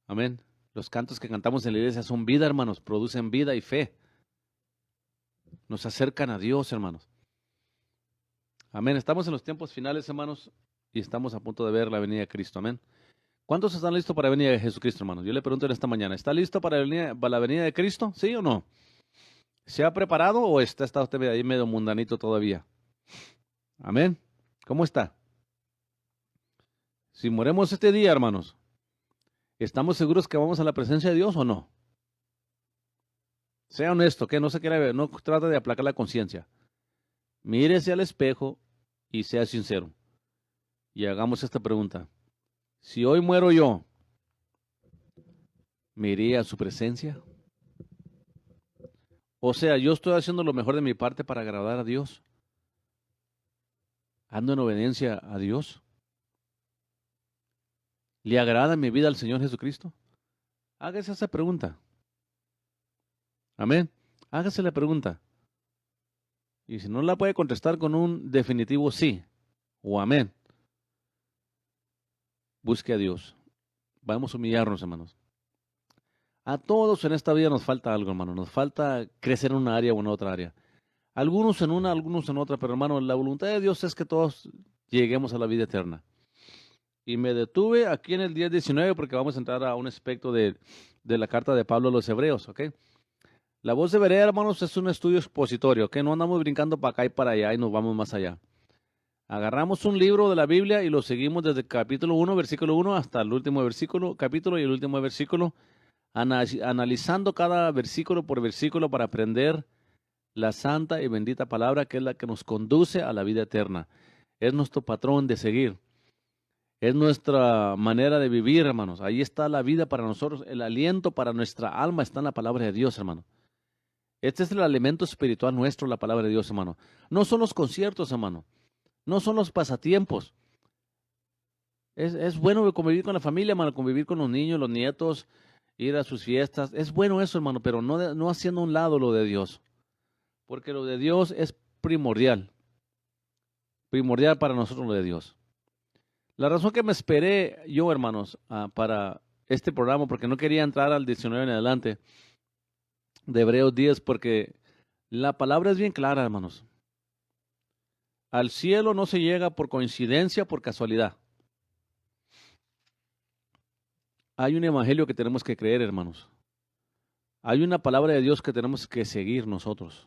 Amén. Los cantos que cantamos en la iglesia son vida, hermanos, producen vida y fe. Nos acercan a Dios, hermanos. Amén. Estamos en los tiempos finales, hermanos, y estamos a punto de ver la venida de Cristo. Amén. ¿Cuántos están listos para la venida de Jesucristo, hermanos? Yo le pregunto en esta mañana, ¿está listo para la venida de Cristo? ¿Sí o no? ¿Se ha preparado o está usted ahí medio mundanito todavía? Amén. ¿Cómo está? Si moremos este día, hermanos, ¿estamos seguros que vamos a la presencia de Dios o no? Sea honesto, que no se quiera ver, no trate de aplacar la conciencia. Mírese al espejo y sea sincero. Y hagamos esta pregunta. Si hoy muero yo, ¿me iría a su presencia? O sea, yo estoy haciendo lo mejor de mi parte para agradar a Dios. ¿Ando en obediencia a Dios? ¿Le agrada mi vida al Señor Jesucristo? Hágase esa pregunta. Amén. Hágase la pregunta. Y si no la puede contestar con un definitivo sí o amén, busque a Dios. Vamos a humillarnos, hermanos. A todos en esta vida nos falta algo, hermano. Nos falta crecer en una área o en otra área. Algunos en una, algunos en otra, pero hermano, la voluntad de Dios es que todos lleguemos a la vida eterna. Y me detuve aquí en el 10:19 porque vamos a entrar a un aspecto de la carta de Pablo a los Hebreos, ¿ok? La voz de Berea, hermanos, es un estudio expositorio, ¿ok? No andamos brincando para acá y para allá y nos vamos más allá. Agarramos un libro de la Biblia y lo seguimos desde el capítulo 1, versículo 1, hasta el último capítulo y el último versículo, analizando cada versículo por versículo para aprender la santa y bendita palabra que es la que nos conduce a la vida eterna. Es nuestro patrón de seguir. Es nuestra manera de vivir, hermanos. Ahí está la vida para nosotros. El aliento para nuestra alma está en la palabra de Dios, hermano. Este es el alimento espiritual nuestro, la palabra de Dios, hermano. No son los conciertos, hermano. No son los pasatiempos. Es bueno convivir con la familia, hermano, convivir con los niños, los nietos, ir a sus fiestas. Es bueno eso, hermano, pero no haciendo a un lado lo de Dios. Porque lo de Dios es primordial. Primordial para nosotros lo de Dios. La razón que me esperé yo, hermanos, para este programa, porque no quería entrar al 19 en adelante de Hebreos 10, porque la palabra es bien clara, hermanos. Al cielo no se llega por coincidencia, por casualidad. Hay un evangelio que tenemos que creer, hermanos. Hay una palabra de Dios que tenemos que seguir nosotros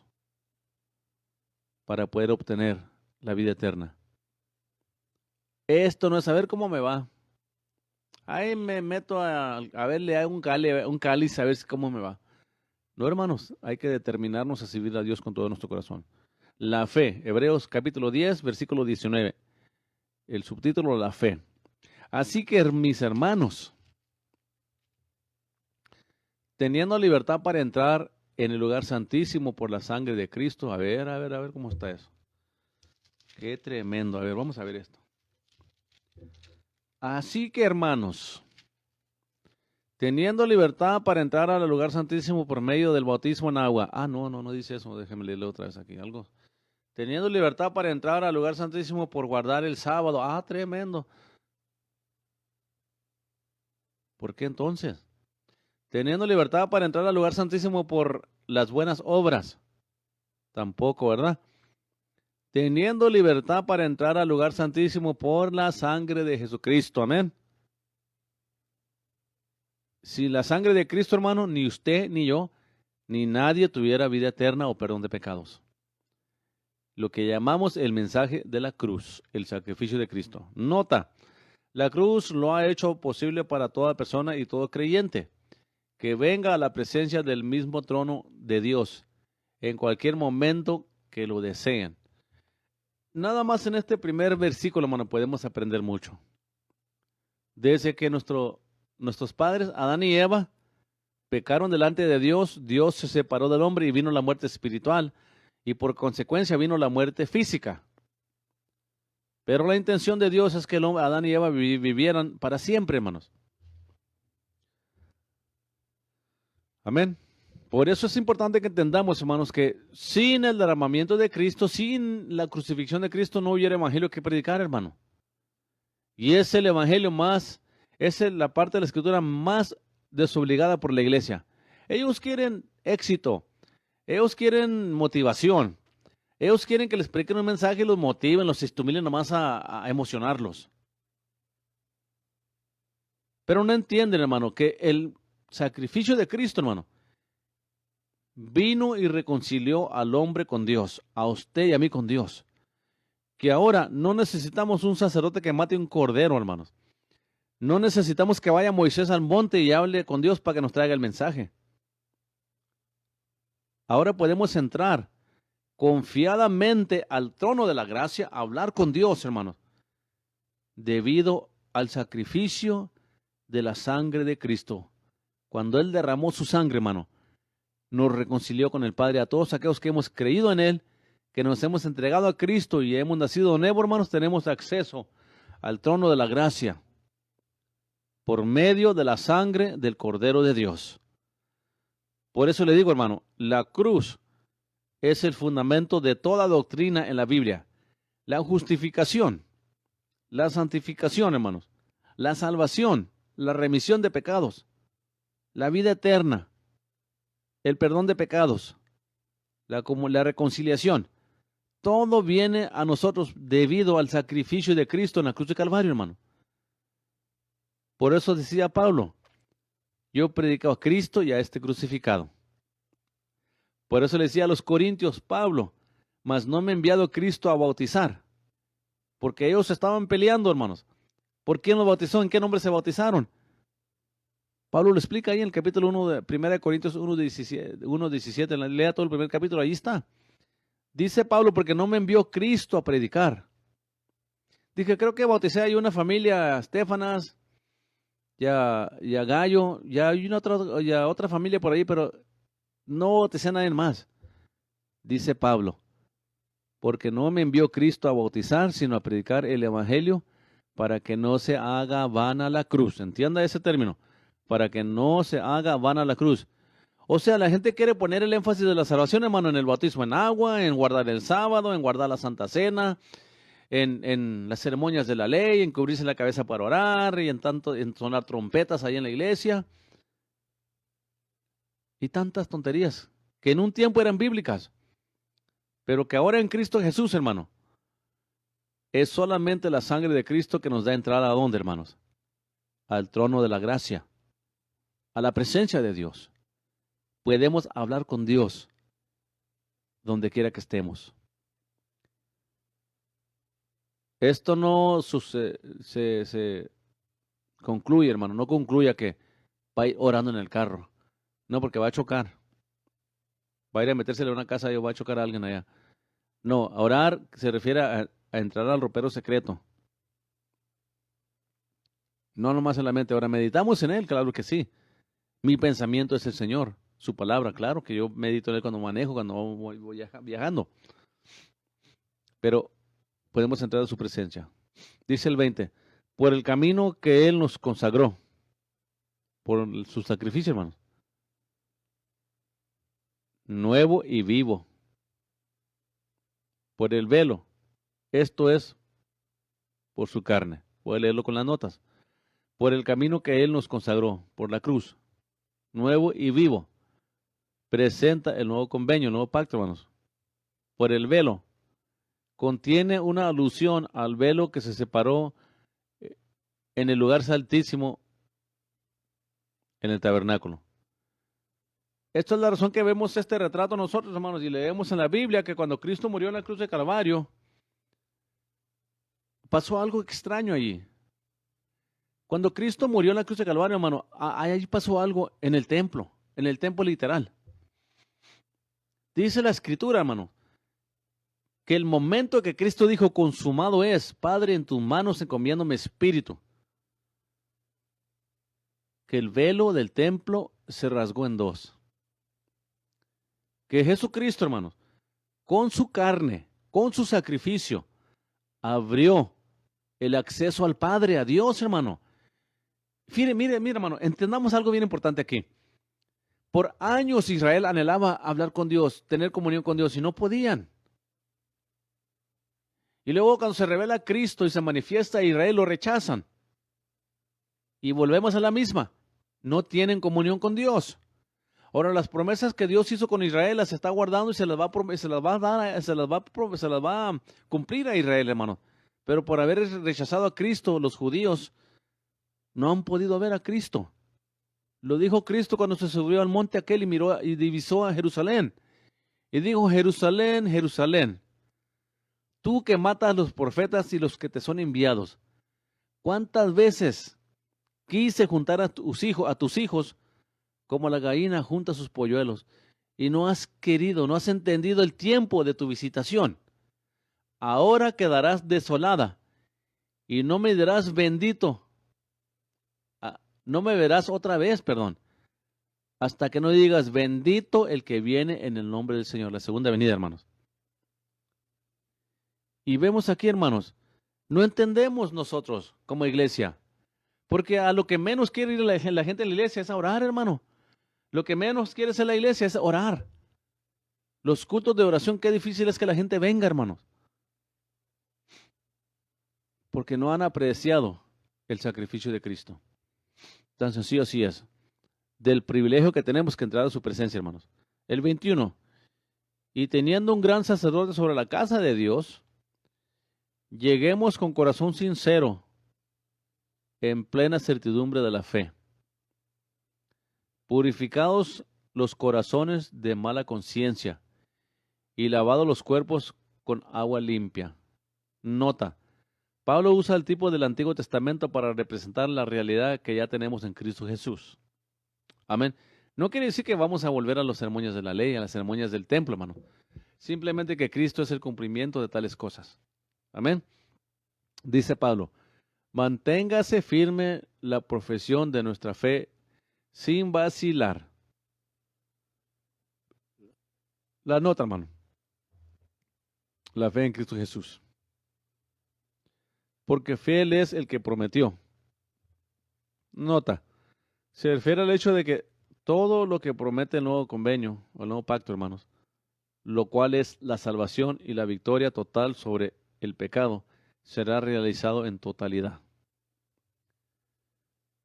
para poder obtener la vida eterna. Esto no es saber cómo me va. Ahí me meto a verle un cáliz a ver cómo me va. No, hermanos, hay que determinarnos a servir a Dios con todo nuestro corazón. La fe, Hebreos capítulo 10, versículo 19. El subtítulo, la fe. Así que, mis hermanos, teniendo libertad para entrar en el lugar santísimo por la sangre de Cristo. A ver cómo está eso. Qué tremendo. A ver, vamos a ver esto. Así que, hermanos, teniendo libertad para entrar al lugar santísimo por medio del bautismo en agua. No dice eso. Déjenme leerlo otra vez aquí. Algo. Teniendo libertad para entrar al lugar santísimo por guardar el sábado. Tremendo. ¿Por qué entonces? Teniendo libertad para entrar al lugar santísimo por las buenas obras. Tampoco, ¿verdad? Teniendo libertad para entrar al lugar santísimo por la sangre de Jesucristo. Amén. Si la sangre de Cristo, hermano, ni usted, ni yo, ni nadie tuviera vida eterna o perdón de pecados. Lo que llamamos el mensaje de la cruz, el sacrificio de Cristo. Nota, la cruz lo ha hecho posible para toda persona y todo creyente que venga a la presencia del mismo trono de Dios en cualquier momento que lo deseen. Nada más en este primer versículo, hermano, podemos aprender mucho. Desde que nuestros padres, Adán y Eva, pecaron delante de Dios, Dios se separó del hombre y vino la muerte espiritual. Y por consecuencia vino la muerte física. Pero la intención de Dios es que Adán y Eva vivieran para siempre, hermanos. Amén. Por eso es importante que entendamos, hermanos, que sin el derramamiento de Cristo, sin la crucifixión de Cristo, no hubiera evangelio que predicar, hermano. Y es el evangelio es la parte de la escritura más desobligada por la iglesia. Ellos quieren éxito. Ellos quieren motivación. Ellos quieren que les prediquen un mensaje y los motiven, los estimulen nomás a emocionarlos. Pero no entienden, hermano, que el sacrificio de Cristo, hermano, vino y reconcilió al hombre con Dios, a usted y a mí con Dios. Que ahora no necesitamos un sacerdote que mate un cordero, hermanos. No necesitamos que vaya Moisés al monte y hable con Dios para que nos traiga el mensaje. Ahora podemos entrar confiadamente al trono de la gracia, a hablar con Dios, hermanos, debido al sacrificio de la sangre de Cristo. Cuando Él derramó su sangre, hermano, nos reconcilió con el Padre. A todos aquellos que hemos creído en Él, que nos hemos entregado a Cristo y hemos nacido de nuevo, hermanos, tenemos acceso al trono de la gracia por medio de la sangre del Cordero de Dios. Por eso le digo, hermano, la cruz es el fundamento de toda doctrina en la Biblia. La justificación, la santificación, hermanos, la salvación, la remisión de pecados, la vida eterna, el perdón de pecados, la reconciliación. Todo viene a nosotros debido al sacrificio de Cristo en la cruz de Calvario, hermano. Por eso decía Pablo, yo predico a Cristo y a este crucificado. Por eso le decía a los corintios, Pablo, mas no me ha enviado Cristo a bautizar. Porque ellos estaban peleando, hermanos. ¿Por quién los bautizó? ¿En qué nombre se bautizaron? Pablo lo explica ahí en el capítulo 1 de 1 Corintios 1:17. Lea todo el primer capítulo, ahí está. Dice Pablo, porque no me envió Cristo a predicar. Dije, creo que bauticé ahí una familia, Estefanas, y a Gallo, ya hay otra familia por ahí, pero no bauticé a nadie más. Dice Pablo, porque no me envió Cristo a bautizar, sino a predicar el evangelio para que no se haga vana la cruz. Entienda ese término, para que no se haga vana la cruz. O sea, la gente quiere poner el énfasis de la salvación, hermano, en el bautismo en agua, en guardar el sábado, en guardar la Santa Cena, en las ceremonias de la ley, en cubrirse la cabeza para orar y en sonar trompetas ahí en la iglesia. Y tantas tonterías que en un tiempo eran bíblicas, pero que ahora en Cristo Jesús, hermano, es solamente la sangre de Cristo que nos da entrada a dónde, hermanos, al trono de la gracia, a la presencia de Dios. Podemos hablar con Dios donde quiera que estemos. Esto no se concluye, hermano, no concluya que va a ir orando en el carro. No, porque va a chocar. Va a ir a metérsele a una casa y va a chocar a alguien allá. No, a orar se refiere a entrar al ropero secreto. No nomás en la mente. Ahora, meditamos en Él, claro que sí. Mi pensamiento es el Señor, su palabra, claro que yo medito en Él cuando manejo, cuando voy viajando. Pero podemos entrar a su presencia. Dice el 20, por el camino que Él nos consagró, por su sacrificio, hermanos, nuevo y vivo, por el velo, esto es por su carne. Voy a leerlo con las notas. Por el camino que Él nos consagró, por la cruz, nuevo y vivo, presenta el nuevo convenio, el nuevo pacto, hermanos. Por el velo, contiene una alusión al velo que se separó en el lugar santísimo en el tabernáculo. Esta es la razón que vemos este retrato nosotros, hermanos, y leemos en la Biblia que cuando Cristo murió en la cruz de Calvario, pasó algo extraño allí. Cuando Cristo murió en la cruz de Calvario, hermano, ahí pasó algo en el templo literal. Dice la Escritura, hermano, que el momento que Cristo dijo, consumado es, Padre, en tus manos encomiendo mi espíritu, que el velo del templo se rasgó en dos. Que Jesucristo, hermanos, con su carne, con su sacrificio, abrió el acceso al Padre, a Dios, hermano. Mire, hermano, entendamos algo bien importante aquí. Por años Israel anhelaba hablar con Dios, tener comunión con Dios, y no podían. Y luego cuando se revela Cristo y se manifiesta a Israel, lo rechazan. Y volvemos a la misma. no tienen comunión con Dios. Ahora, las promesas que Dios hizo con Israel las está guardando y se las va a dar, se las va a cumplir a Israel, hermano. Pero por haber rechazado a Cristo, los judíos no han podido ver a Cristo. Lo dijo Cristo cuando se subió al monte aquel y miró y divisó a Jerusalén. Y dijo: Jerusalén, Jerusalén, tú que matas a los profetas y los que te son enviados, ¿cuántas veces quise juntar a tus hijos como la gallina junta sus polluelos, y no has querido, no has entendido el tiempo de tu visitación? Ahora quedarás desolada y no me dirás bendito, no me verás otra vez, perdón, hasta que no digas bendito el que viene en el nombre del Señor. La segunda venida, hermanos. Y vemos aquí, hermanos, no entendemos nosotros como iglesia, porque a lo que menos quiere ir la gente a la iglesia es a orar, hermano. Lo que menos quiere hacer la iglesia es orar. Los cultos de oración, qué difícil es que la gente venga, hermanos. Porque no han apreciado el sacrificio de Cristo. Tan sencillo así es. Del privilegio que tenemos que entrar a su presencia, hermanos. El 21. Y teniendo un gran sacerdote sobre la casa de Dios, lleguemos con corazón sincero, en plena certidumbre de la fe, purificados los corazones de mala conciencia y lavados los cuerpos con agua limpia. Nota: Pablo usa el tipo del Antiguo Testamento para representar la realidad que ya tenemos en Cristo Jesús. Amén. No quiere decir que vamos a volver a las ceremonias de la ley, a las ceremonias del templo, hermano. Simplemente que Cristo es el cumplimiento de tales cosas. Amén. Dice Pablo: manténgase firme la profesión de nuestra fe sin vacilar. La nota, hermano. La fe en Cristo Jesús. Porque fiel es el que prometió. Nota: se refiere al hecho de que todo lo que promete el nuevo convenio o el nuevo pacto, hermanos, lo cual es la salvación y la victoria total sobre el pecado, será realizado en totalidad.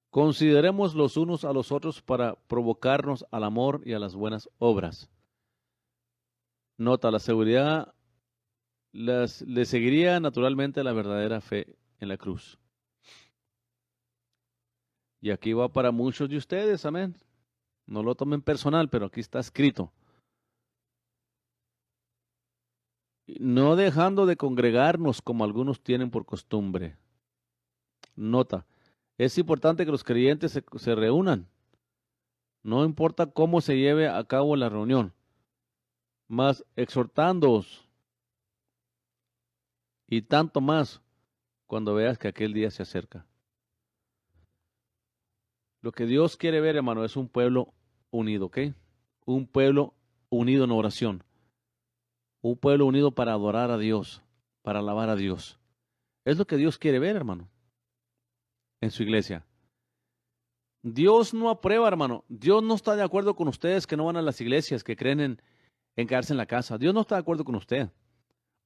Consideremos los unos a los otros para provocarnos al amor y a las buenas obras. Nota: la seguridad le seguiría naturalmente la verdadera fe en la cruz. Y aquí va para muchos de ustedes, amén. No lo tomen personal, pero aquí está escrito: no dejando de congregarnos como algunos tienen por costumbre. Nota: es importante que los creyentes se reúnan. No importa cómo se lleve a cabo la reunión, mas exhortándoos, y tanto más cuando veas que aquel día se acerca. Lo que Dios quiere ver, hermano, es un pueblo unido, ¿ok? Un pueblo unido en oración. Un pueblo unido para adorar a Dios, para alabar a Dios. Es lo que Dios quiere ver, hermano, en su iglesia. Dios no aprueba, hermano. Dios no está de acuerdo con ustedes que no van a las iglesias, que creen en quedarse en la casa. Dios no está de acuerdo con usted.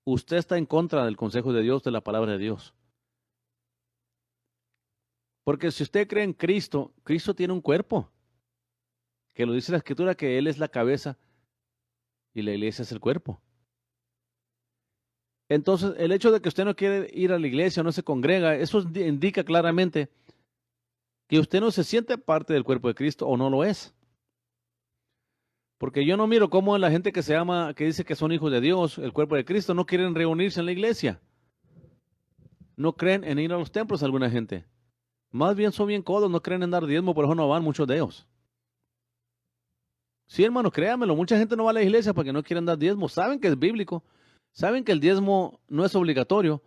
Usted está en contra del consejo de Dios, de la palabra de Dios. Porque si usted cree en Cristo, Cristo tiene un cuerpo, que lo dice la Escritura, que Él es la cabeza y la iglesia es el cuerpo. Entonces, el hecho de que usted no quiere ir a la iglesia, no se congrega, eso indica claramente que usted no se siente parte del cuerpo de Cristo o no lo es. Porque yo no miro cómo la gente que que dice que son hijos de Dios, el cuerpo de Cristo, no quieren reunirse en la iglesia. No creen en ir a los templos alguna gente. Más bien son bien codos, no creen en dar diezmo, por eso no van muchos de ellos. Sí, hermano, créanmelo, mucha gente no va a la iglesia porque no quieren dar diezmo. Saben que es bíblico, saben que el diezmo no es obligatorio,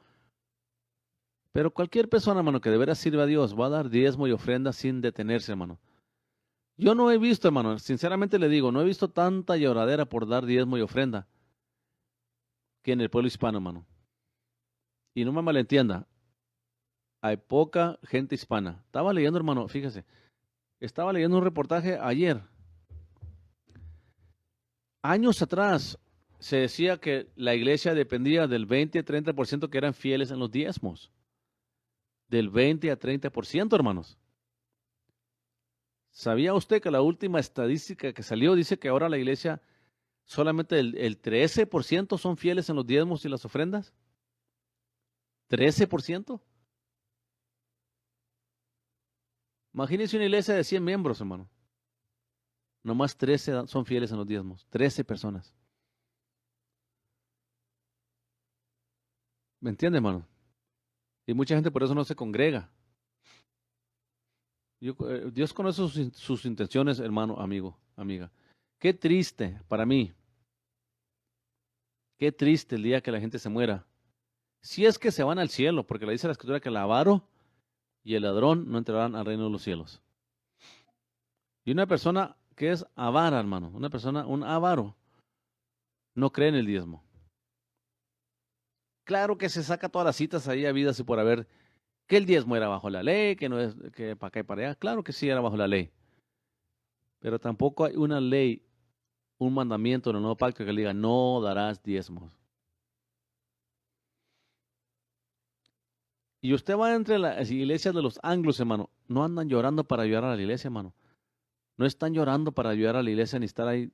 pero cualquier persona, hermano, que de veras sirve a Dios, va a dar diezmo y ofrenda sin detenerse, hermano. Yo no he visto, hermano, sinceramente le digo, no he visto tanta lloradera por dar diezmo y ofrenda que en el pueblo hispano, hermano. Y no me malentienda, hay poca gente hispana. Estaba leyendo, hermano, fíjese, estaba leyendo un reportaje ayer. Años atrás se decía que la iglesia dependía del 20-30% que eran fieles en los diezmos. Del 20 a 30%, hermanos. ¿Sabía usted que la última estadística que salió dice que ahora la iglesia solamente el 13% son fieles en los diezmos y las ofrendas? ¿13%? Imagínense una iglesia de 100 miembros, hermano. Nomás 13 son fieles en los diezmos. 13 personas. ¿Me entiende, hermano? Y mucha gente por eso no se congrega. Dios conoce sus intenciones, hermano, amigo, amiga. Qué triste para mí. Qué triste el día que la gente se muera. Si es que se van al cielo, porque le dice la escritura que el avaro y el ladrón no entrarán al reino de los cielos. Y una persona que es avara, hermano, un avaro, no cree en el diezmo. Claro que se saca todas las citas ahí habidas y por haber, que el diezmo era bajo la ley, que no es, que para acá y para allá. Claro que sí era bajo la ley. Pero tampoco hay una ley, un mandamiento en el nuevo pacto que le diga, no darás diezmos. Y usted va entre las iglesias de los anglos, hermano, no andan llorando para ayudar a la iglesia, hermano. No están llorando para ayudar a la iglesia ni estar ahí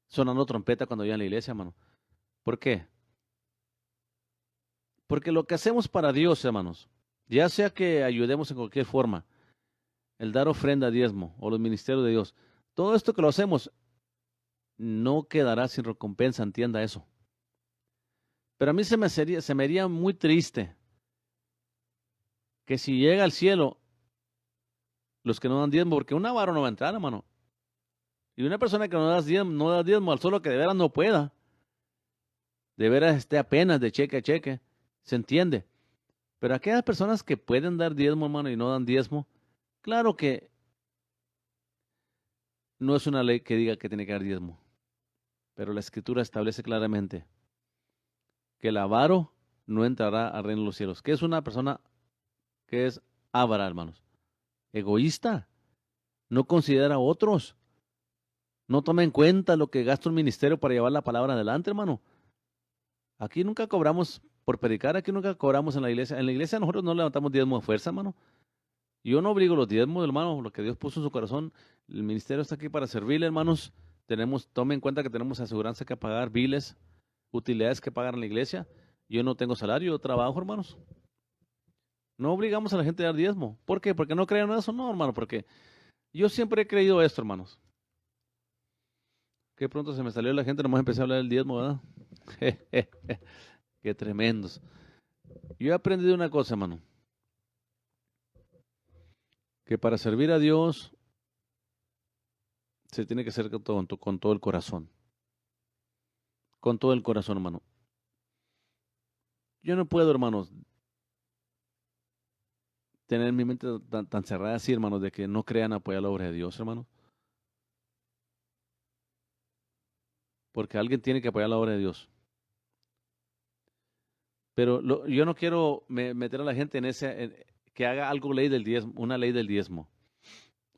sonando trompeta cuando llegan a la iglesia, hermano. ¿Por qué? Porque lo que hacemos para Dios, hermanos, ya sea que ayudemos en cualquier forma, el dar ofrenda, diezmo o los ministerios de Dios, todo esto que lo hacemos no quedará sin recompensa, entienda eso. Pero a mí se me haría muy triste que si llega al cielo los que no dan diezmo, porque un avaro no va a entrar, hermano. Y una persona que no da diezmo al solo que de veras no pueda, de veras esté apenas de cheque a cheque, se entiende. Pero aquellas personas que pueden dar diezmo, hermano, y no dan diezmo, claro que no es una ley que diga que tiene que dar diezmo. Pero la escritura establece claramente que el avaro no entrará al reino de los cielos. Que es una persona que es avara, hermanos. Egoísta. No considera a otros. No toma en cuenta lo que gasta un ministerio para llevar la palabra adelante, hermano. Aquí nunca cobramos por predicar, aquí nunca cobramos en la iglesia. En la iglesia nosotros no levantamos diezmo de fuerza, hermano. Yo no obligo los diezmos, hermano, lo que Dios puso en su corazón. El ministerio está aquí para servirle, hermanos. Tome en cuenta que tenemos aseguranza que pagar, biles, utilidades que pagar en la iglesia. Yo no tengo salario, yo trabajo, hermanos. No obligamos a la gente a dar diezmo. ¿Por qué? ¿Porque no creen en eso? No, hermano, porque yo siempre he creído esto, hermanos. Que pronto se me salió la gente, nomás empecé a hablar del diezmo, ¿verdad? Qué tremendos. Yo he aprendido una cosa, hermano. Que para servir a Dios se tiene que hacer con todo el corazón. Con todo el corazón, hermano. Yo no puedo, hermanos, tener mi mente tan cerrada así, hermanos, de que no crean apoyar la obra de Dios, hermanos. Porque alguien tiene que apoyar la obra de Dios. Pero yo no quiero meter a la gente que haga algo ley del diezmo, una ley del diezmo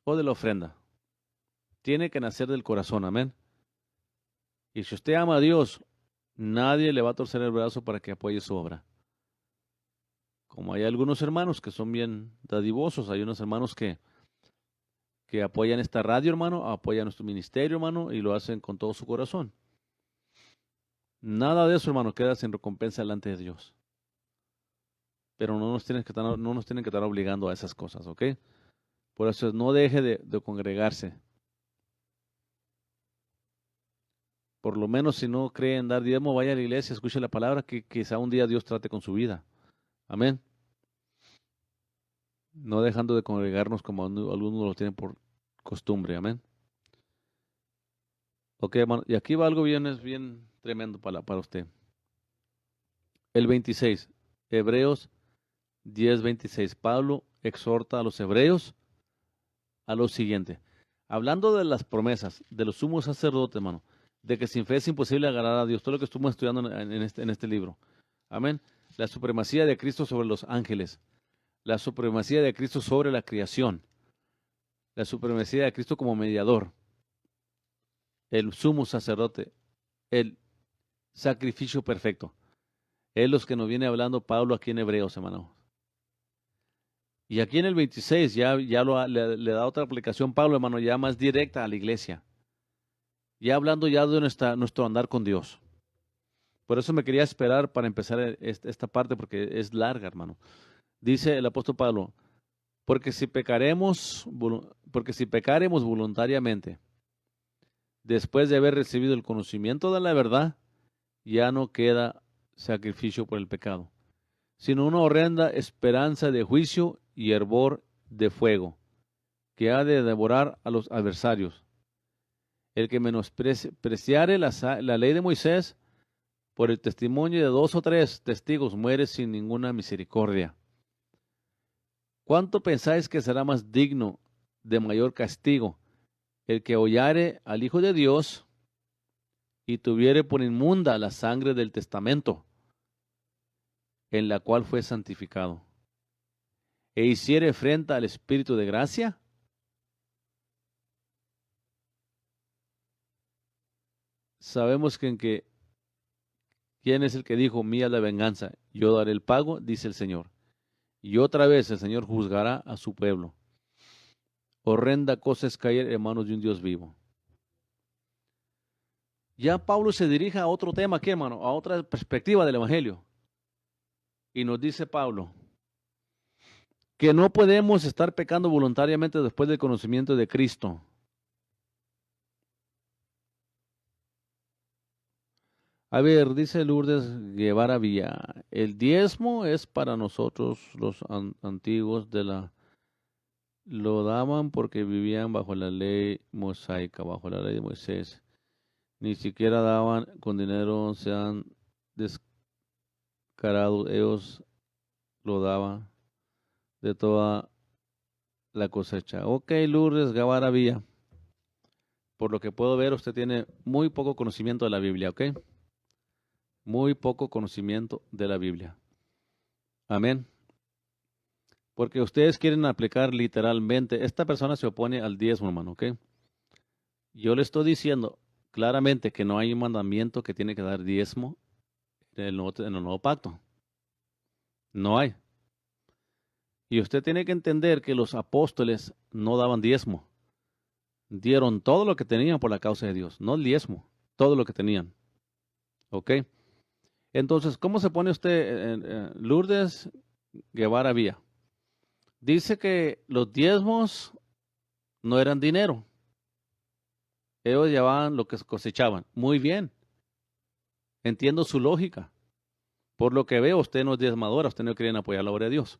o de la ofrenda. Tiene que nacer del corazón, amén. Y si usted ama a Dios, nadie le va a torcer el brazo para que apoye su obra. Como hay algunos hermanos que son bien dadivosos, hay unos hermanos que apoyan esta radio, hermano, apoyan nuestro ministerio, hermano, y lo hacen con todo su corazón. Nada de eso, hermano, queda sin recompensa delante de Dios. Pero no nos tienen que estar obligando a esas cosas, ¿ok? Por eso no deje de congregarse. Por lo menos si no cree en dar diezmo, vaya a la iglesia, escuche la palabra, que quizá un día Dios trate con su vida. Amén. No dejando de congregarnos como algunos lo tienen por costumbre. Amén. Ok, hermano, y aquí va algo es bien tremendo para usted. El 26, Hebreos 10:26. Pablo exhorta a los hebreos a lo siguiente. Hablando de las promesas de los sumos sacerdotes, hermano, de que sin fe es imposible agradar a Dios, todo lo que estuvimos estudiando en este libro. Amén. La supremacía de Cristo sobre los ángeles, la supremacía de Cristo sobre la creación, la supremacía de Cristo como mediador, el sumo sacerdote, el sacrificio perfecto. Es lo que nos viene hablando Pablo aquí en Hebreos, hermano. Y aquí en el 26 le da otra aplicación Pablo, hermano, ya más directa a la iglesia. Ya hablando ya de nuestro andar con Dios. Por eso me quería esperar para empezar esta parte porque es larga, hermano. Dice el apóstol Pablo, porque si pecaremos voluntariamente, después de haber recibido el conocimiento de la verdad, ya no queda sacrificio por el pecado, sino una horrenda esperanza de juicio y hervor de fuego, que ha de devorar a los adversarios. El que menospreciare la ley de Moisés, por el testimonio de 2 o 3 testigos, muere sin ninguna misericordia. ¿Cuánto pensáis que será más digno de mayor castigo el que hollare al Hijo de Dios y tuviere por inmunda la sangre del testamento, en la cual fue santificado, e hiciere frente al Espíritu de gracia? Sabemos que ¿quién es el que dijo, mía la venganza, yo daré el pago? Dice el Señor. Y otra vez el Señor juzgará a su pueblo. Horrenda cosa es caer en manos de un Dios vivo. Ya Pablo se dirige a otro tema aquí, hermano, a otra perspectiva del Evangelio. Y nos dice Pablo que no podemos estar pecando voluntariamente después del conocimiento de Cristo. A ver, dice Lourdes Guevara Villa, el diezmo es para nosotros los antiguos lo daban porque vivían bajo la ley mosaica, bajo la ley de Moisés. Ni siquiera daban con dinero, sean descarados, ellos lo daban de toda la cosecha. Ok, Lourdes Guevara Villa, por lo que puedo ver, usted tiene muy poco conocimiento de la Biblia, ¿ok? Muy poco conocimiento de la Biblia. Amén. Porque ustedes quieren aplicar literalmente. Esta persona se opone al diezmo, hermano, ¿ok? Yo le estoy diciendo claramente que no hay un mandamiento que tiene que dar diezmo en el nuevo pacto. No hay. Y usted tiene que entender que los apóstoles no daban diezmo. Dieron todo lo que tenían por la causa de Dios. No el diezmo, todo lo que tenían. ¿Ok? Entonces, ¿cómo se pone usted, Lourdes Guevara Vía? Dice que los diezmos no eran dinero. Ellos llevaban lo que cosechaban. Muy bien. Entiendo su lógica. Por lo que veo, usted no es diezmadora, usted no quiere apoyar la obra de Dios.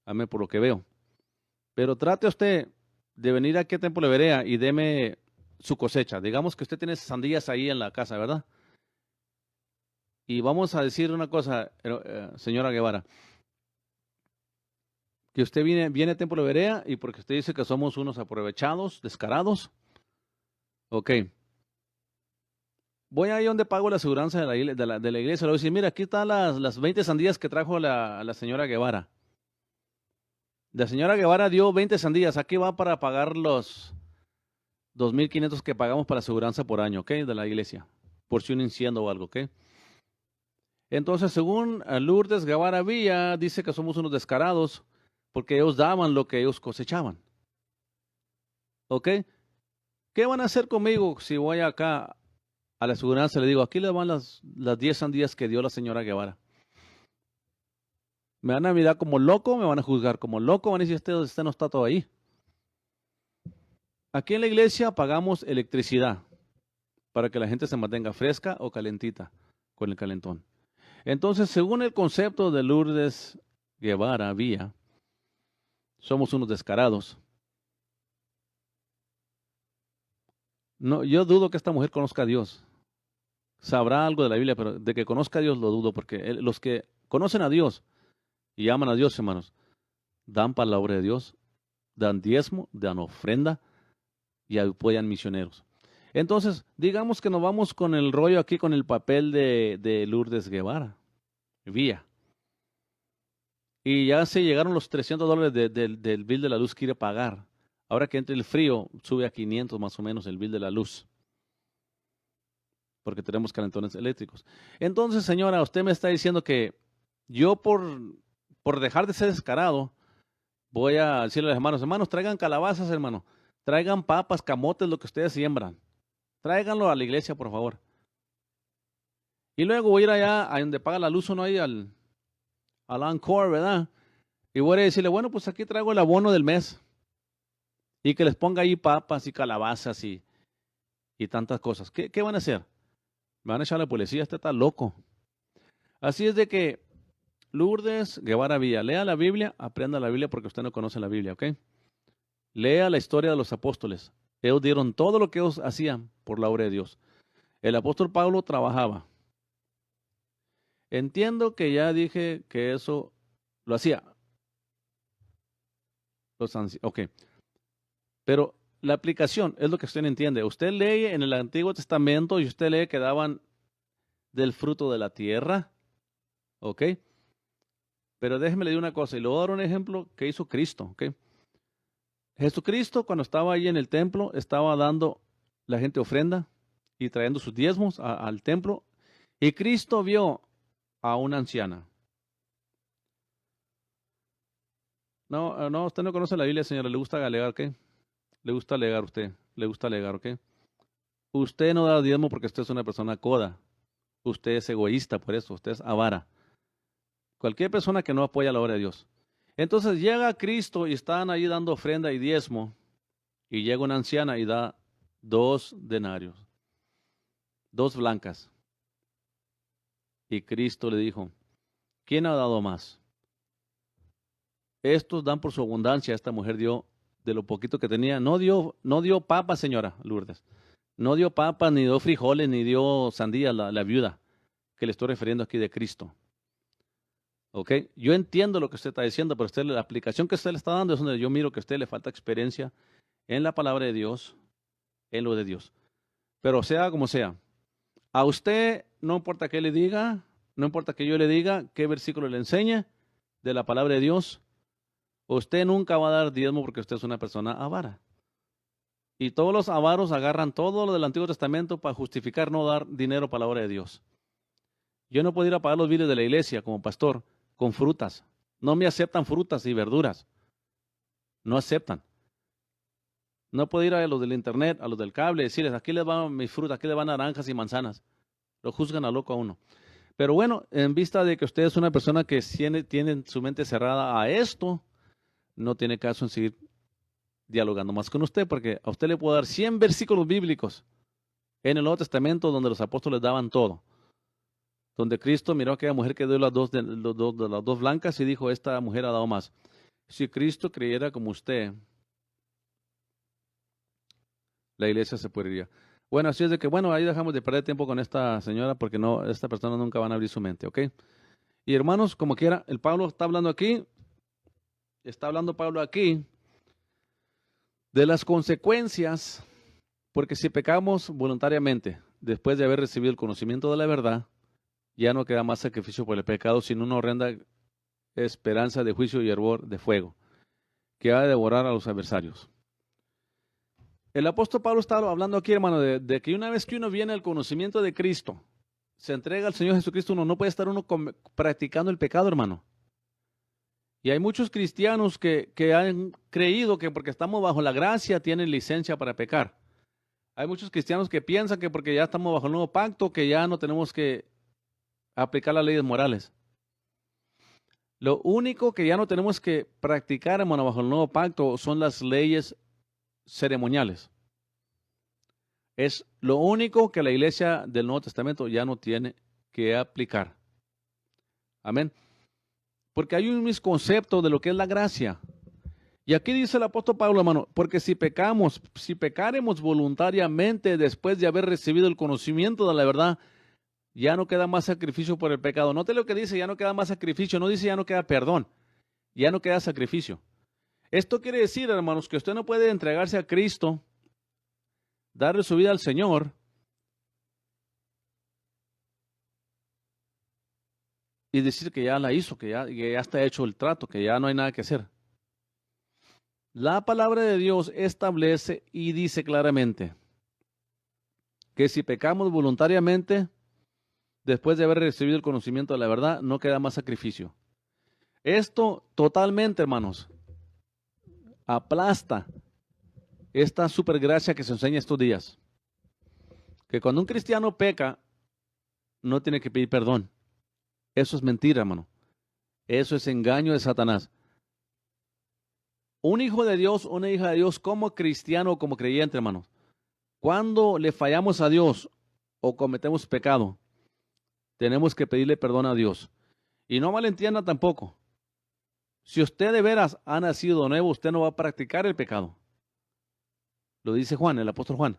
Amén, por lo que veo. Pero trate usted de venir aquí a Templo de Berea y deme su cosecha. Digamos que usted tiene sandías ahí en la casa, ¿verdad? Y vamos a decir una cosa, señora Guevara, que usted viene a Templo de Berea y porque usted dice que somos unos aprovechados, descarados. Ok. Voy ahí donde pago la aseguranza de la iglesia. Le voy a decir, mira, aquí están las 20 sandías que trajo la señora Guevara. La señora Guevara dio 20 sandías. Aquí va para pagar los 2,500 que pagamos para la aseguranza por año, ¿ok? De la iglesia. Por si un incendio o algo, ¿ok? Entonces, según Lourdes Guevara Villa, dice que somos unos descarados porque ellos daban lo que ellos cosechaban. ¿Ok? ¿Qué van a hacer conmigo si voy acá a la aseguranza y le digo, aquí le van las 10 sandías que dio la señora Guevara? Me van a mirar como loco, me van a juzgar como loco, van a decir, usted no está todo ahí. Aquí en la iglesia pagamos electricidad para que la gente se mantenga fresca o calentita con el calentón. Entonces, según el concepto de Lourdes Guevara Vía, somos unos descarados. No, yo dudo que esta mujer conozca a Dios. Sabrá algo de la Biblia, pero de que conozca a Dios lo dudo, porque los que conocen a Dios y aman a Dios, hermanos, dan palabra de Dios, dan diezmo, dan ofrenda y apoyan misioneros. Entonces, digamos que nos vamos con el rollo aquí, con el papel de Lourdes Guevara, Vía. Y ya se llegaron los $300 del bill de la luz que quiere pagar. Ahora que entre el frío, sube a 500 más o menos el bill de la luz. Porque tenemos calentones eléctricos. Entonces, señora, usted me está diciendo que yo por dejar de ser descarado, voy a decirle a los hermanos, hermanos, traigan calabazas, hermano, traigan papas, camotes, lo que ustedes siembran. Tráiganlo a la iglesia, por favor. Y luego voy a ir allá a donde paga la luz uno ahí al Encore, ¿verdad? Y voy a decirle, bueno, pues aquí traigo el abono del mes. Y que les ponga ahí papas y calabazas y tantas cosas. ¿Qué van a hacer? Me van a echar a la policía, este está loco. Así es de que Lourdes Guevara Villa, lea la Biblia, aprenda la Biblia porque usted no conoce la Biblia, ¿ok? Lea la historia de los apóstoles. Ellos dieron todo lo que ellos hacían por la obra de Dios. El apóstol Pablo trabajaba. Entiendo que ya dije que eso lo hacía. Ok. Pero la aplicación es lo que usted no entiende. Usted lee en el Antiguo Testamento y usted lee que daban del fruto de la tierra. ¿Ok? Pero déjeme le digo una cosa y le voy a dar un ejemplo que hizo Cristo. ¿Ok? Jesucristo cuando estaba ahí en el templo estaba dando la gente ofrenda y trayendo sus diezmos al templo. Y Cristo vio a una anciana. No, usted no conoce la Biblia, señora. Le gusta alegar, ¿qué? Le gusta alegar usted. Le gusta alegar, ¿ok? Usted no da diezmo porque usted es una persona coda. Usted es egoísta, por eso. Usted es avara. Cualquier persona que no apoya la obra de Dios. Entonces llega Cristo y están ahí dando ofrenda y diezmo. Y llega una anciana y da 2 denarios. 2 blancas. Y Cristo le dijo, ¿quién ha dado más? Estos dan por su abundancia. Esta mujer dio de lo poquito que tenía. No dio papas, señora Lourdes. No dio papas, ni dio frijoles, ni dio sandía la viuda que le estoy refiriendo aquí de Cristo. ¿Ok? Yo entiendo lo que usted está diciendo, pero usted, la aplicación que usted le está dando es donde yo miro que a usted le falta experiencia en la palabra de Dios, en lo de Dios. Pero sea como sea, a usted no importa qué le diga, no importa que yo le diga, qué versículo le enseñe de la palabra de Dios, usted nunca va a dar diezmo porque usted es una persona avara. Y todos los avaros agarran todo lo del Antiguo Testamento para justificar no dar dinero para la obra de Dios. Yo no puedo ir a pagar los biles de la iglesia como pastor con frutas. No me aceptan frutas y verduras. No aceptan. No puedo ir a los del internet, a los del cable, decirles, aquí les van mis frutas, aquí les van naranjas y manzanas. Lo juzgan a loco a uno. Pero bueno, en vista de que usted es una persona que tiene su mente cerrada a esto, no tiene caso en seguir dialogando más con usted, porque a usted le puedo dar 100 versículos bíblicos en el Nuevo Testamento donde los apóstoles daban todo. Donde Cristo miró a aquella mujer que dio las dos blancas y dijo, esta mujer ha dado más. Si Cristo creyera como usted, la iglesia se podría. Bueno, así es de que, bueno, ahí dejamos de perder tiempo con esta señora porque no, esta persona nunca van a abrir su mente, ¿ok? Y hermanos, como quiera, el Pablo está hablando aquí de las consecuencias, porque si pecamos voluntariamente, después de haber recibido el conocimiento de la verdad, ya no queda más sacrificio por el pecado, sino una horrenda esperanza de juicio y hervor de fuego, que ha de devorar a los adversarios. El apóstol Pablo está hablando aquí, hermano, de que una vez que uno viene al conocimiento de Cristo, se entrega al Señor Jesucristo, uno no puede estar practicando el pecado, hermano. Y hay muchos cristianos que han creído que porque estamos bajo la gracia tienen licencia para pecar. Hay muchos cristianos que piensan que porque ya estamos bajo el nuevo pacto, que ya no tenemos que aplicar las leyes morales. Lo único que ya no tenemos que practicar, hermano, bajo el nuevo pacto son las leyes ceremoniales. Es lo único que la iglesia del Nuevo Testamento ya no tiene que aplicar. Amén. Porque hay un misconcepto de lo que es la gracia. Y aquí dice el apóstol Pablo, hermano, porque si pecaremos voluntariamente después de haber recibido el conocimiento de la verdad, ya no queda más sacrificio por el pecado. Note lo que dice, ya no queda más sacrificio, no dice ya no queda perdón, ya no queda sacrificio. Esto quiere decir, hermanos, que usted no puede entregarse a Cristo, darle su vida al Señor y decir que ya la hizo, que ya está hecho el trato, que ya no hay nada que hacer. La palabra de Dios establece y dice claramente que si pecamos voluntariamente, después de haber recibido el conocimiento de la verdad, no queda más sacrificio. Esto totalmente, hermanos, aplasta esta supergracia que se enseña estos días. Que cuando un cristiano peca, no tiene que pedir perdón. Eso es mentira, hermano. Eso es engaño de Satanás. Un hijo de Dios, una hija de Dios, como cristiano o como creyente, hermano, cuando le fallamos a Dios o cometemos pecado, tenemos que pedirle perdón a Dios. Y no malentienda tampoco. Si usted de veras ha nacido de nuevo, usted no va a practicar el pecado. Lo dice Juan, el apóstol Juan.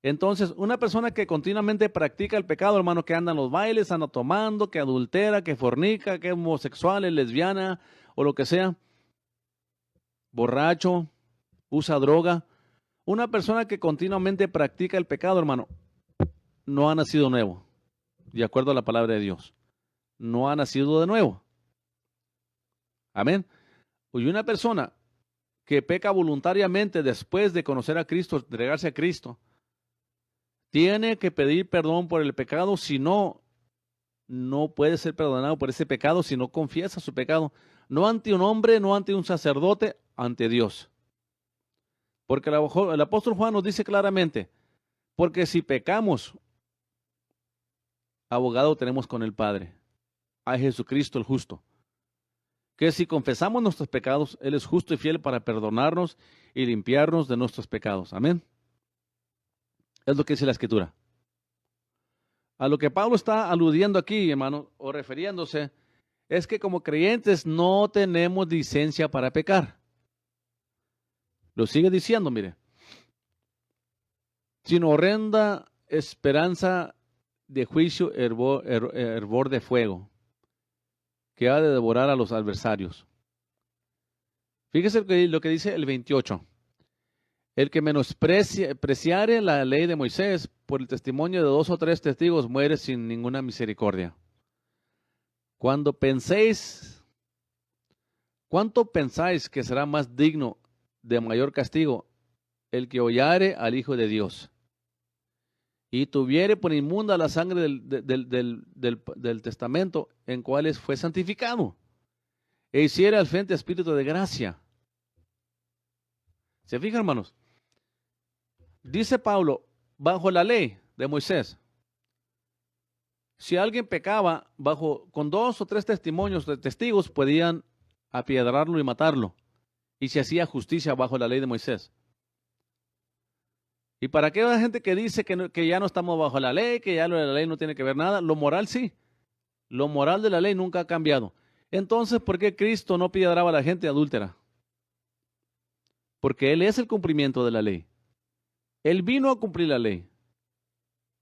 Entonces, una persona que continuamente practica el pecado, hermano, que anda en los bailes, anda tomando, que adultera, que fornica, que es homosexual, es lesbiana o lo que sea, borracho, usa droga. Una persona que continuamente practica el pecado, hermano, no ha nacido nuevo, de acuerdo a la palabra de Dios. No ha nacido de nuevo. Amén. Y una persona que peca voluntariamente después de conocer a Cristo, entregarse a Cristo, tiene que pedir perdón por el pecado, si no, no puede ser perdonado por ese pecado si no confiesa su pecado, no ante un hombre, no ante un sacerdote, ante Dios. Porque el apóstol Juan nos dice claramente, porque si pecamos, abogado tenemos con el Padre, a Jesucristo el justo. Que si confesamos nuestros pecados, Él es justo y fiel para perdonarnos y limpiarnos de nuestros pecados. Amén. Es lo que dice la Escritura. A lo que Pablo está aludiendo aquí, hermano, o refiriéndose, es que como creyentes no tenemos licencia para pecar. Lo sigue diciendo, mire. Sino horrenda esperanza de juicio, hervor de fuego, que ha de devorar a los adversarios. Fíjese lo que dice el 28. El que menospreciare la ley de Moisés por el testimonio de 2 o 3 testigos muere sin ninguna misericordia. Cuando penséis, ¿cuánto pensáis que será más digno de mayor castigo el que hollare al Hijo de Dios y tuviere por inmunda la sangre del testamento en cuales fue santificado e hiciere al frente espíritu de gracia? ¿Se fijan, hermanos? Dice Pablo, bajo la ley de Moisés, si alguien pecaba con 2 o 3 testimonios de testigos, podían apiedrarlo y matarlo. Y se hacía justicia bajo la ley de Moisés. ¿Y para qué hay gente que dice que ya no estamos bajo la ley, que ya lo de la ley no tiene que ver nada? Lo moral sí. Lo moral de la ley nunca ha cambiado. Entonces, ¿por qué Cristo no apiedraba a la gente adúltera? Porque Él es el cumplimiento de la ley. Él vino a cumplir la ley.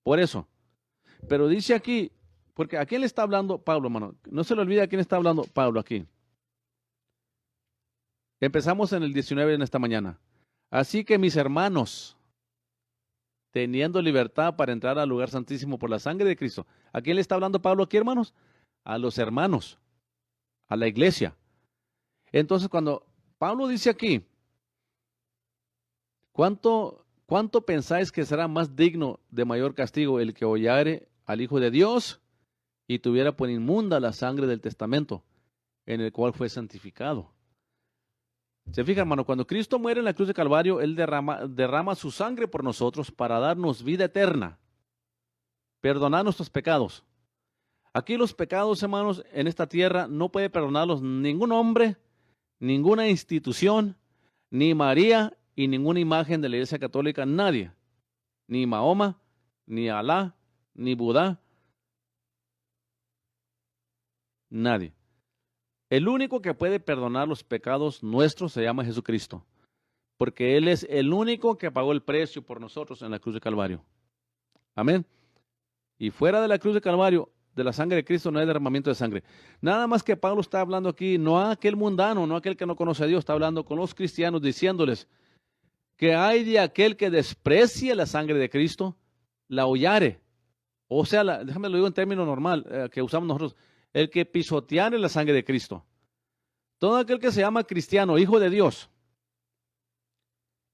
Por eso. Pero dice aquí, porque ¿a quién le está hablando Pablo, hermano? No se le olvide a quién está hablando Pablo aquí. Empezamos en el 19 en esta mañana. Así que mis hermanos, teniendo libertad para entrar al lugar santísimo por la sangre de Cristo. ¿A quién le está hablando Pablo aquí, hermanos? A los hermanos, a la iglesia. Entonces, cuando Pablo dice aquí, ¿cuánto pensáis que será más digno de mayor castigo el que hollare al Hijo de Dios y tuviera por inmunda la sangre del testamento en el cual fue santificado? Se fija, hermano, cuando Cristo muere en la cruz de Calvario, Él derrama su sangre por nosotros para darnos vida eterna, perdonar nuestros pecados. Aquí los pecados, hermanos, en esta tierra no puede perdonarlos ningún hombre, ninguna institución, ni María y ninguna imagen de la Iglesia Católica, nadie. Ni Mahoma, ni Alá, ni Budá, nadie. El único que puede perdonar los pecados nuestros se llama Jesucristo, porque Él es el único que pagó el precio por nosotros en la cruz de Calvario. Amén. Y fuera de la cruz de Calvario, de la sangre de Cristo, no hay derramamiento de sangre. Nada más que Pablo está hablando aquí, no a aquel mundano, no a aquel que no conoce a Dios, está hablando con los cristianos diciéndoles que hay de aquel que desprecie la sangre de Cristo, la hollare. O sea, déjame lo digo en término normal que usamos nosotros, el que pisoteare la sangre de Cristo. Todo aquel que se llama cristiano, hijo de Dios,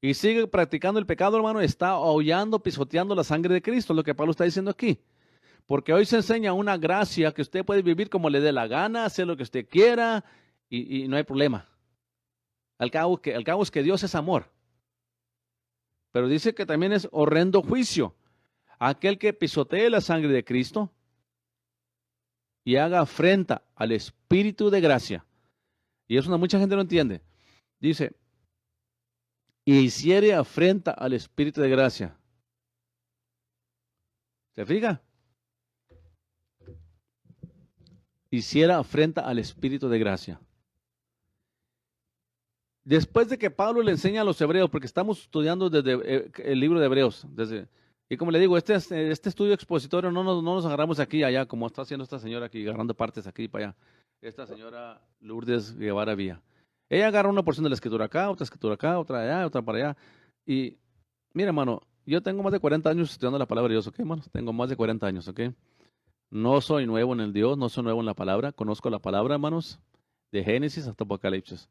y sigue practicando el pecado, hermano, está hollando, pisoteando la sangre de Cristo, es lo que Pablo está diciendo aquí. Porque hoy se enseña una gracia que usted puede vivir como le dé la gana, hacer lo que usted quiera y no hay problema. Al cabo es que Dios es amor. Pero dice que también es horrendo juicio. Aquel que pisotee la sangre de Cristo y haga afrenta al Espíritu de gracia. Y eso mucha gente no entiende. Dice, y hiciere afrenta al Espíritu de gracia. ¿Se fija? Hiciera afrenta al Espíritu de gracia. Después de que Pablo le enseña a los hebreos, porque estamos estudiando desde el libro de Hebreos, y como le digo, este estudio expositorio no nos agarramos aquí y allá, como está haciendo esta señora aquí, agarrando partes aquí y para allá. Esta señora Lourdes Guevara Villa. Ella agarra una porción de la escritura acá, otra allá, otra para allá. Y mira, hermano, yo tengo más de 40 años estudiando la palabra de Dios, ¿ok, hermano? Tengo más de 40 años, ¿ok? No soy nuevo en el Dios, no soy nuevo en la palabra. Conozco la palabra, hermanos, de Génesis hasta Apocalipsis.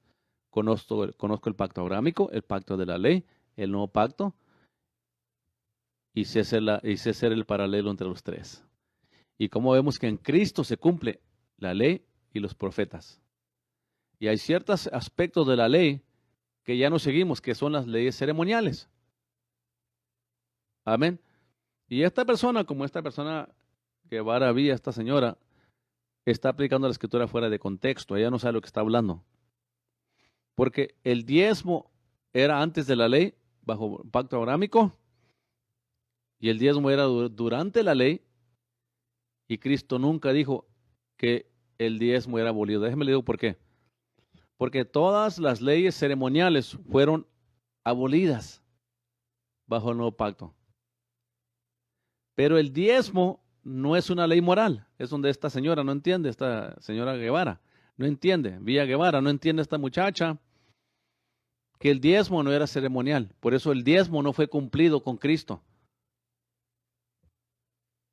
Conozco el pacto abrámico, el pacto de la ley, el nuevo pacto, y sé ser el paralelo entre los tres. Y como vemos que en Cristo se cumple la ley y los profetas. Y hay ciertos aspectos de la ley que ya no seguimos, que son las leyes ceremoniales. Amén. Y esta persona, como esta persona que Villa, esta señora, está aplicando la escritura fuera de contexto. Ella no sabe lo que está hablando. Porque el diezmo era antes de la ley, bajo el pacto abrámico, y el diezmo era durante la ley, y Cristo nunca dijo que el diezmo era abolido. Déjeme le digo por qué. Porque todas las leyes ceremoniales fueron abolidas bajo el nuevo pacto. Pero el diezmo no es una ley moral. Es donde esta señora no entiende, esta señora Guevara. No entiende, Villa Guevara, no entiende esta muchacha que el diezmo no era ceremonial. Por eso el diezmo no fue cumplido con Cristo.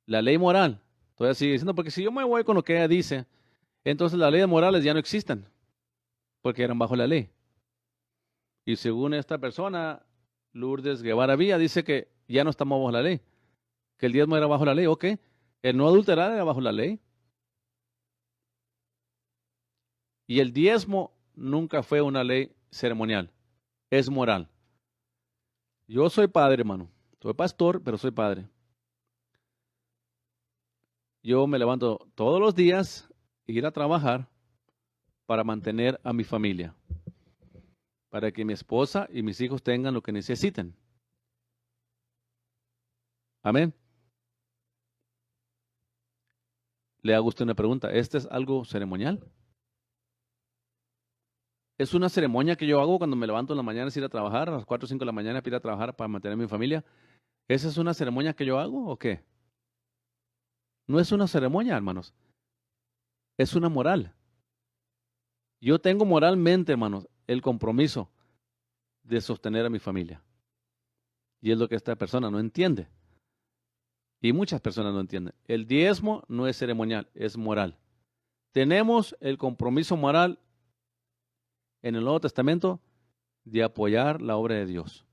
La ley moral. Todavía sigue diciendo, porque si yo me voy con lo que ella dice, entonces las leyes morales ya no existen, porque eran bajo la ley. Y según esta persona, Lourdes Guevara Villa, dice que ya no estamos bajo la ley, que el diezmo era bajo la ley. Ok, el no adulterar era bajo la ley. Y el diezmo nunca fue una ley ceremonial, es moral. Yo soy padre, hermano. Soy pastor, pero soy padre. Yo me levanto todos los días, ir a trabajar para mantener a mi familia, para que mi esposa y mis hijos tengan lo que necesiten. Amén. Le hago a usted una pregunta. ¿Este es algo ceremonial? ¿Es una ceremonia que yo hago cuando me levanto en la mañana, es ir a trabajar, a las 4 o 5 de la mañana, ir a trabajar para mantener a mi familia? ¿Esa es una ceremonia que yo hago o qué? No es una ceremonia, hermanos. Es una moral. Yo tengo moralmente, hermanos, el compromiso de sostener a mi familia. Y es lo que esta persona no entiende. Y muchas personas no entienden. El diezmo no es ceremonial, es moral. Tenemos el compromiso moral en el Nuevo Testamento de apoyar la obra de Dios.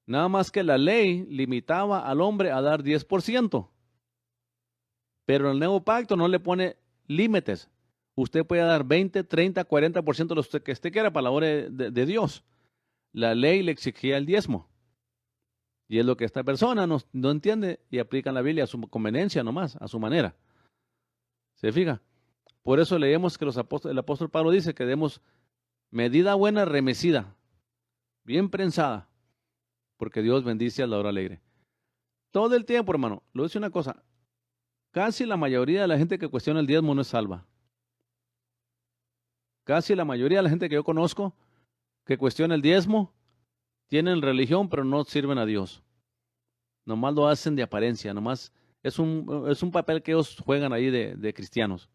Nada más que la ley limitaba al hombre a dar 10%. Pero el nuevo pacto no le pone límites. Usted puede dar 20, 30, 40% de lo que usted quiera para la obra de Dios. La ley le exigía el diezmo. Y es lo que esta persona no entiende y aplica la Biblia a su conveniencia nomás, a su manera. ¿Se fija? Por eso leemos que el apóstol Pablo dice que demos medida buena remecida, bien prensada, porque Dios bendice a la hora alegre. Todo el tiempo, hermano, lo dice una cosa, casi la mayoría de la gente que cuestiona el diezmo no es salva. Casi la mayoría de la gente que yo conozco que cuestiona el diezmo tienen religión, pero no sirven a Dios. Nomás lo hacen de apariencia, nomás es un papel que ellos juegan ahí de cristianos.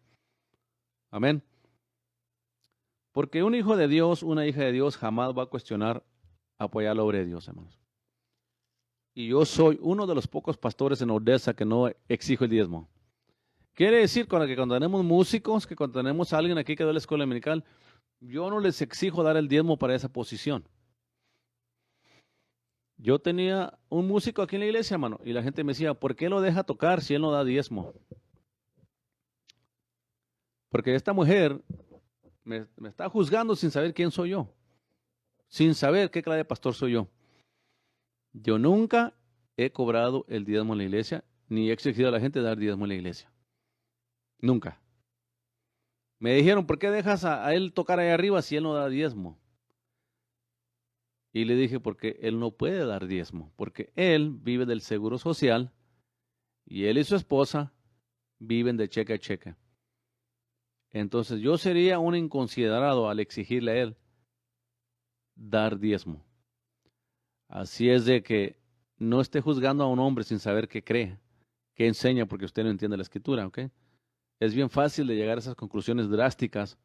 Amén. Porque un hijo de Dios, una hija de Dios jamás va a cuestionar, apoyar la obra de Dios, hermanos. Y yo soy uno de los pocos pastores en Odessa que no exijo el diezmo. Quiere decir que cuando tenemos músicos, que cuando tenemos a alguien aquí que da la escuela dominical, yo no les exijo dar el diezmo para esa posición. Yo tenía un músico aquí en la iglesia, hermano, y la gente me decía, ¿por qué lo deja tocar si él no da diezmo? Porque esta mujer me está juzgando sin saber quién soy yo, sin saber qué clase de pastor soy yo. Yo nunca he cobrado el diezmo en la iglesia, ni he exigido a la gente dar diezmo en la iglesia. Nunca. Me dijeron, ¿por qué dejas a él tocar ahí arriba si él no da diezmo? Y le dije, porque él no puede dar diezmo, porque él vive del seguro social y él y su esposa viven de cheque a cheque. Entonces yo sería un inconsiderado al exigirle a él dar diezmo. Así es de que no esté juzgando a un hombre sin saber qué cree, qué enseña, porque usted no entiende la escritura, ¿ok? Es bien fácil de llegar a esas conclusiones drásticas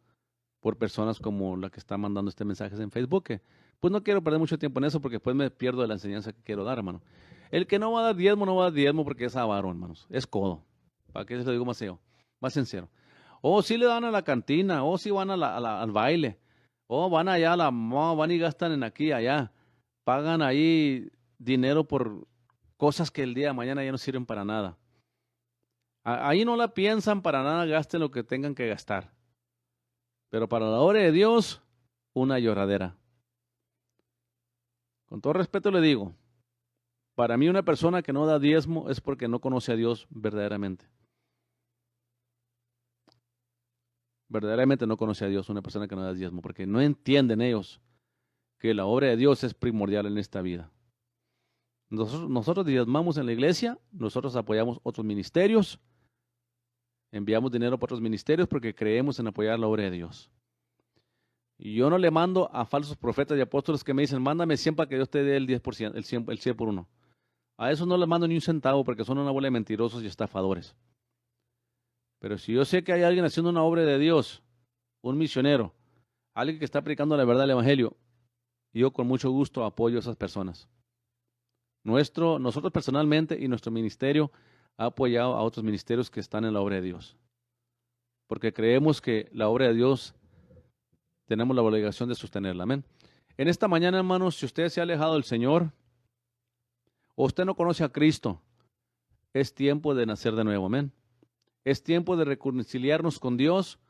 por personas como la que está mandando este mensaje en Facebook, que pues no quiero perder mucho tiempo en eso porque después me pierdo de la enseñanza que quiero dar, hermano. El que no va a dar diezmo, no va a dar diezmo porque es avaro, hermanos. Es codo. ¿Para qué se lo digo más sincero? O si le dan a la cantina, o si van al baile, o van allá van y gastan en aquí y allá. Pagan ahí dinero por cosas que el día de mañana ya no sirven para nada. Ahí no la piensan para nada, gasten lo que tengan que gastar. Pero para la obra de Dios, una lloradera. Con todo respeto le digo, para mí una persona que no da diezmo es porque no conoce a Dios verdaderamente. Verdaderamente no conoce a Dios una persona que no da diezmo, porque no entienden ellos que la obra de Dios es primordial en esta vida. Nosotros diezmamos en la iglesia, nosotros apoyamos otros ministerios, enviamos dinero para otros ministerios porque creemos en apoyar la obra de Dios. Y yo no le mando a falsos profetas y apóstoles que me dicen, mándame 100 para que Dios te dé el 10%, el 100 por uno. A eso no les mando ni un centavo porque son una bola de mentirosos y estafadores. Pero si yo sé que hay alguien haciendo una obra de Dios, un misionero, alguien que está predicando la verdad del Evangelio, yo con mucho gusto apoyo a esas personas. Nosotros personalmente y nuestro ministerio ha apoyado a otros ministerios que están en la obra de Dios. Porque creemos que la obra de Dios tenemos la obligación de sostenerla. Amén. En esta mañana, hermanos, si usted se ha alejado del Señor o usted no conoce a Cristo, es tiempo de nacer de nuevo. Amén. Es tiempo de reconciliarnos con Dios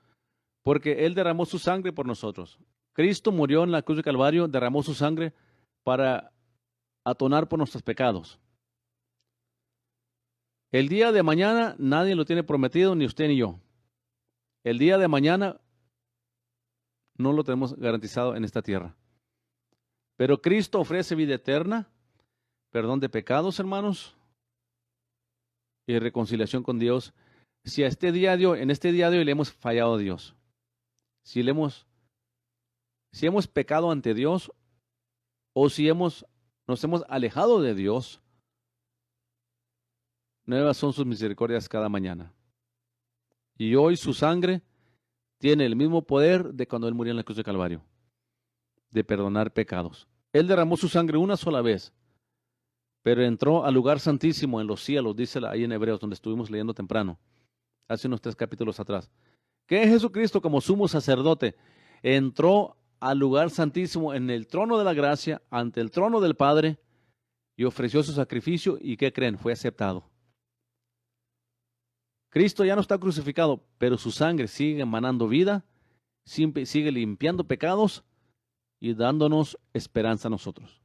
porque Él derramó su sangre por nosotros. Cristo murió en la cruz de Calvario, derramó su sangre para atonar por nuestros pecados. El día de mañana nadie lo tiene prometido, ni usted ni yo. El día de mañana no lo tenemos garantizado en esta tierra. Pero Cristo ofrece vida eterna, perdón de pecados, hermanos, y reconciliación con Dios. Si en este día de hoy le hemos fallado a Dios, si hemos pecado ante Dios o si nos hemos alejado de Dios, nuevas son sus misericordias cada mañana. Y hoy su sangre tiene el mismo poder de cuando Él murió en la cruz de Calvario, de perdonar pecados. Él derramó su sangre una sola vez, pero entró al lugar santísimo en los cielos, dice ahí en Hebreos, donde estuvimos leyendo temprano, hace unos 3 capítulos atrás, que Jesucristo como sumo sacerdote entró al lugar santísimo en el trono de la gracia, ante el trono del Padre, y ofreció su sacrificio, y ¿qué creen? Fue aceptado. Cristo ya no está crucificado, pero su sangre sigue emanando vida, sigue limpiando pecados y dándonos esperanza a nosotros.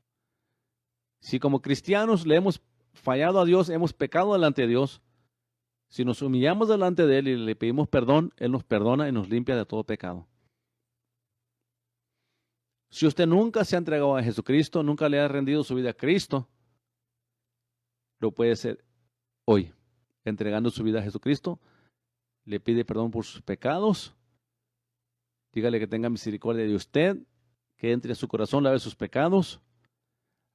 Si como cristianos le hemos fallado a Dios, hemos pecado delante de Dios, si nos humillamos delante de Él y le pedimos perdón, Él nos perdona y nos limpia de todo pecado. Si usted nunca se ha entregado a Jesucristo, nunca le ha rendido su vida a Cristo, lo puede hacer hoy, entregando su vida a Jesucristo. Le pide perdón por sus pecados. Dígale que tenga misericordia de usted, que entre a su corazón, lave sus pecados.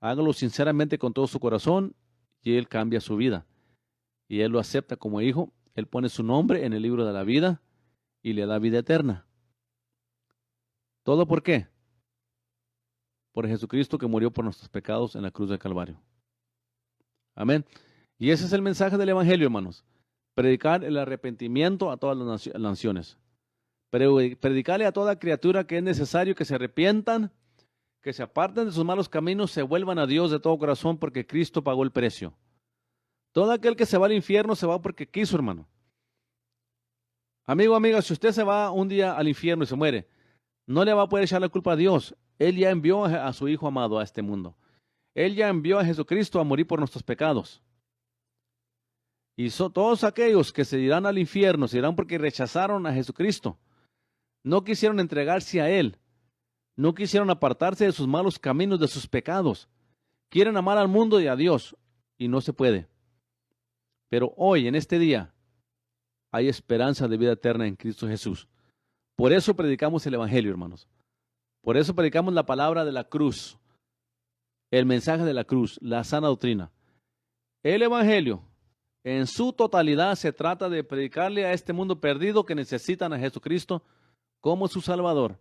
Hágalo sinceramente con todo su corazón y Él cambia su vida. Y Él lo acepta como hijo. Él pone su nombre en el libro de la vida y le da vida eterna. ¿Todo por qué? Por Jesucristo que murió por nuestros pecados en la cruz del Calvario. Amén. Y ese es el mensaje del Evangelio, hermanos. Predicar el arrepentimiento a todas las naciones. Predicarle a toda criatura que es necesario que se arrepientan, que se aparten de sus malos caminos, se vuelvan a Dios de todo corazón porque Cristo pagó el precio. Todo aquel que se va al infierno se va porque quiso, hermano. Amigo, amiga, si usted se va un día al infierno y se muere, No le va a poder echar la culpa a Dios. Él ya envió a su Hijo amado a este mundo. Él ya envió a Jesucristo a morir por nuestros pecados. Y todos aquellos que se irán al infierno, se irán porque rechazaron a Jesucristo. No quisieron entregarse a Él. No quisieron apartarse de sus malos caminos, de sus pecados. Quieren amar al mundo y a Dios, y no se puede. Pero hoy, en este día, hay esperanza de vida eterna en Cristo Jesús. Por eso predicamos el Evangelio, hermanos. Por eso predicamos la palabra de la cruz, el mensaje de la cruz, la sana doctrina. El Evangelio, en su totalidad, se trata de predicarle a este mundo perdido que necesitan a Jesucristo como su Salvador.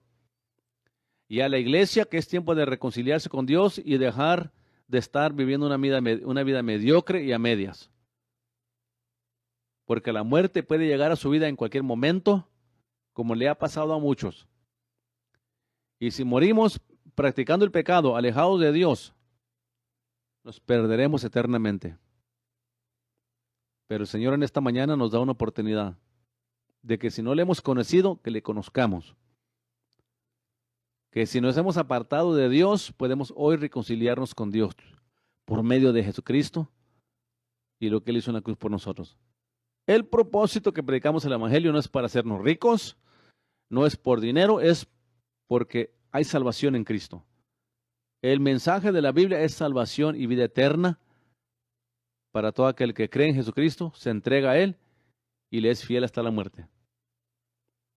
Y a la iglesia que es tiempo de reconciliarse con Dios y dejar de estar viviendo una vida mediocre y a medias. Porque la muerte puede llegar a su vida en cualquier momento, como le ha pasado a muchos. Y si morimos practicando el pecado, alejados de Dios, nos perderemos eternamente. Pero el Señor en esta mañana nos da una oportunidad de que si no le hemos conocido, que le conozcamos. Que si nos hemos apartado de Dios, podemos hoy reconciliarnos con Dios por medio de Jesucristo y lo que Él hizo en la cruz por nosotros. El propósito que predicamos el Evangelio no es para hacernos ricos, no es por dinero, es porque hay salvación en Cristo. El mensaje de la Biblia es salvación y vida eterna para todo aquel que cree en Jesucristo, se entrega a Él y le es fiel hasta la muerte.